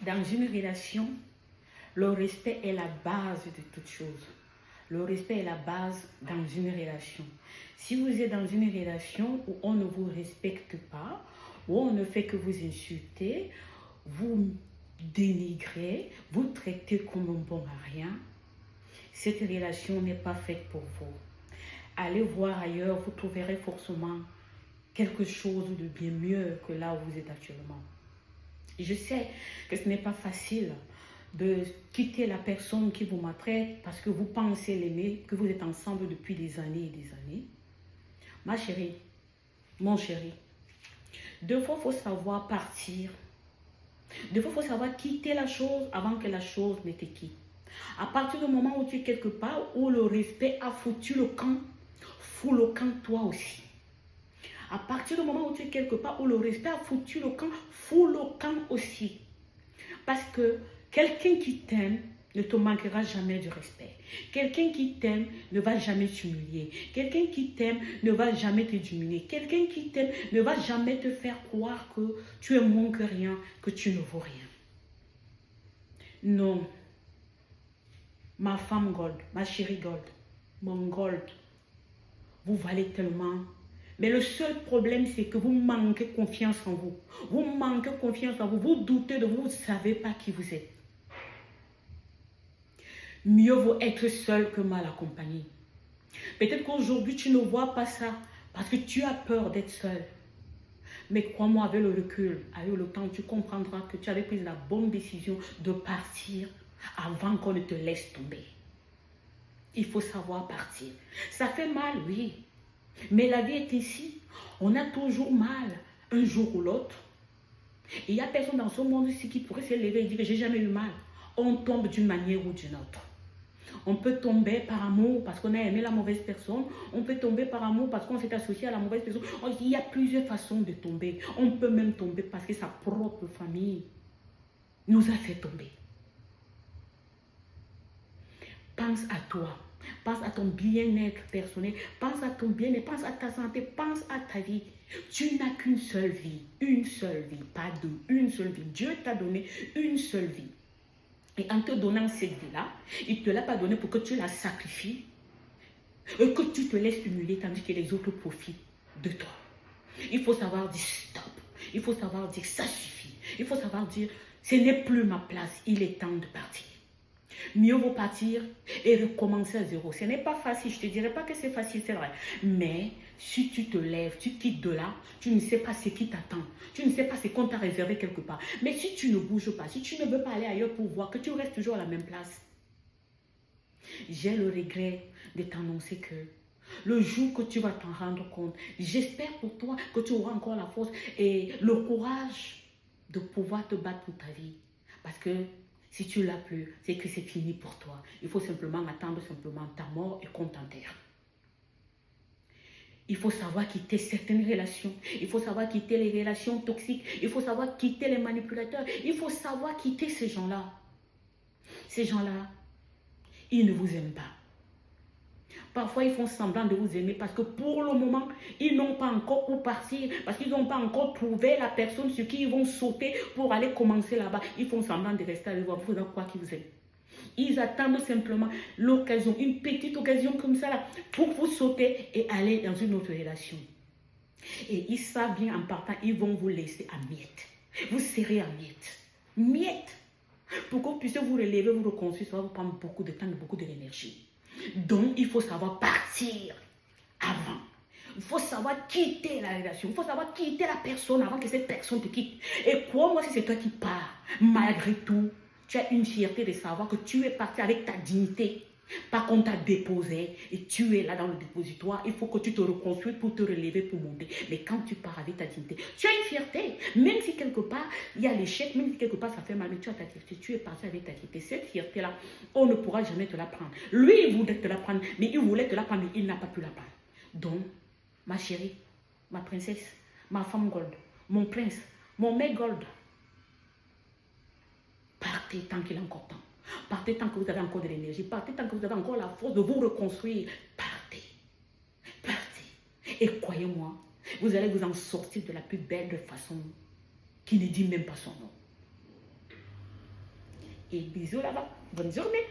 Dans une relation, le respect est la base de toute chose. Le respect est la base dans une relation. Si vous êtes dans une relation où on ne vous respecte pas, où on ne fait que vous insulter, vous dénigrez, vous traitez comme un bon à rien, cette relation n'est pas faite pour vous. Allez voir ailleurs, vous trouverez forcément quelque chose de bien mieux que là où vous êtes actuellement. Je sais que ce n'est pas facile de quitter la personne qui vous maltraite parce que vous pensez l'aimer, que vous êtes ensemble depuis des années et des années. Ma chérie, mon chéri, deux fois, il faut savoir partir. Deux fois, il faut savoir quitter la chose avant que la chose ne te quitte. À partir du moment où tu es quelque part, où le respect a foutu le camp, fous le camp toi aussi. À partir du moment où tu es quelque part, où le respect a foutu le camp, fous le camp aussi. Parce que quelqu'un qui t'aime ne te manquera jamais du respect. Quelqu'un qui t'aime ne va jamais t'humilier. Quelqu'un qui t'aime ne va jamais te diminuer. Quelqu'un qui t'aime ne va jamais te faire croire que tu es moins que rien, que tu ne vaux rien. Non. Ma femme gold, ma chérie gold, mon gold, vous valez tellement. Mais le seul problème, c'est que vous manquez confiance en vous. Vous manquez confiance en vous. Vous doutez de vous. Vous ne savez pas qui vous êtes. Mieux vaut être seul que mal accompagné. Peut-être qu'aujourd'hui, tu ne vois pas ça parce que tu as peur d'être seul. Mais crois-moi, avec le recul, avec le temps, tu comprendras que tu avais pris la bonne décision de partir avant qu'on ne te laisse tomber. Il faut savoir partir. Ça fait mal, oui. Mais la vie est ici. On a toujours mal, un jour ou l'autre. Il n'y a personne dans ce monde-ci qui pourrait se lever et dire que j'ai jamais eu mal. On tombe d'une manière ou d'une autre. On peut tomber par amour parce qu'on a aimé la mauvaise personne. On peut tomber par amour parce qu'on s'est associé à la mauvaise personne. Il y a plusieurs façons de tomber. On peut même tomber parce que sa propre famille nous a fait tomber. Pense à toi. Pense à ton bien-être personnel. Pense à ton bien-être. Pense à ta santé. Pense à ta vie. Tu n'as qu'une seule vie. Une seule vie. Pas deux. Une seule vie. Dieu t'a donné une seule vie. Et en te donnant cette vie-là, il ne te l'a pas donnée pour que tu la sacrifies. Et que tu te laisses humilier tandis que les autres profitent de toi. Il faut savoir dire stop. Il faut savoir dire ça suffit. Il faut savoir dire ce n'est plus ma place. Il est temps de partir. Mieux vaut partir et recommencer à zéro. Ce n'est pas facile, je ne te dirais pas que c'est facile, c'est vrai. Mais si tu te lèves, tu quittes de là, tu ne sais pas ce qui t'attend. Tu ne sais pas ce qu'on t'a réservé quelque part. Mais si tu ne bouges pas, si tu ne veux pas aller ailleurs pour voir, que tu restes toujours à la même place. J'ai le regret de t'annoncer que le jour que tu vas t'en rendre compte, j'espère pour toi que tu auras encore la force et le courage de pouvoir te battre pour ta vie. Parce que si tu ne l'as plus, c'est que c'est fini pour toi. Il faut simplement attendre ta mort et qu'on t'enterre. Il faut savoir quitter certaines relations. Il faut savoir quitter les relations toxiques. Il faut savoir quitter les manipulateurs. Il faut savoir quitter ces gens-là. Ces gens-là, ils ne vous aiment pas. Parfois, ils font semblant de vous aimer parce que pour le moment, ils n'ont pas encore où partir, parce qu'ils n'ont pas encore trouvé la personne sur qui ils vont sauter pour aller commencer là-bas. Ils font semblant de rester avec vous, vous faisant croire qu'ils vous aiment. Ils attendent simplement l'occasion, une petite occasion comme ça là, pour vous sauter et aller dans une autre relation. Et ils savent bien en partant, ils vont vous laisser à miettes. Vous serez à miettes. Miettes. Pour que vous puissiez vous relever, vous reconstruire, ça va vous prendre beaucoup de temps et beaucoup de l'énergie. Donc, il faut savoir partir avant. Il faut savoir quitter la relation. Il faut savoir quitter la personne avant que cette personne te quitte. Et crois-moi, si c'est toi qui pars, malgré tout, tu as une fierté de savoir que tu es parti avec ta dignité. Pas qu'on t'a déposé et tu es là dans le dépositoire. Il faut que tu te reconstruises pour te relever, pour monter. Mais quand tu pars avec ta dignité, tu as une fierté. Même si quelque part, il y a l'échec, même si quelque part ça fait mal, mais tu as ta fierté. Tu es parti avec ta dignité. Cette fierté-là, on ne pourra jamais te la prendre. Lui, il voulait te la prendre, mais il voulait te la prendre, mais il n'a pas pu la prendre. Donc, ma chérie, ma princesse, ma femme gold, mon prince, mon mec gold, partez tant qu'il est encore temps. Partez tant que vous avez encore de l'énergie. Partez tant que vous avez encore la force de vous reconstruire. Partez. Partez. Et croyez-moi, vous allez vous en sortir de la plus belle façon qui ne dit même pas son nom. Et bisous là-bas. Bonne journée.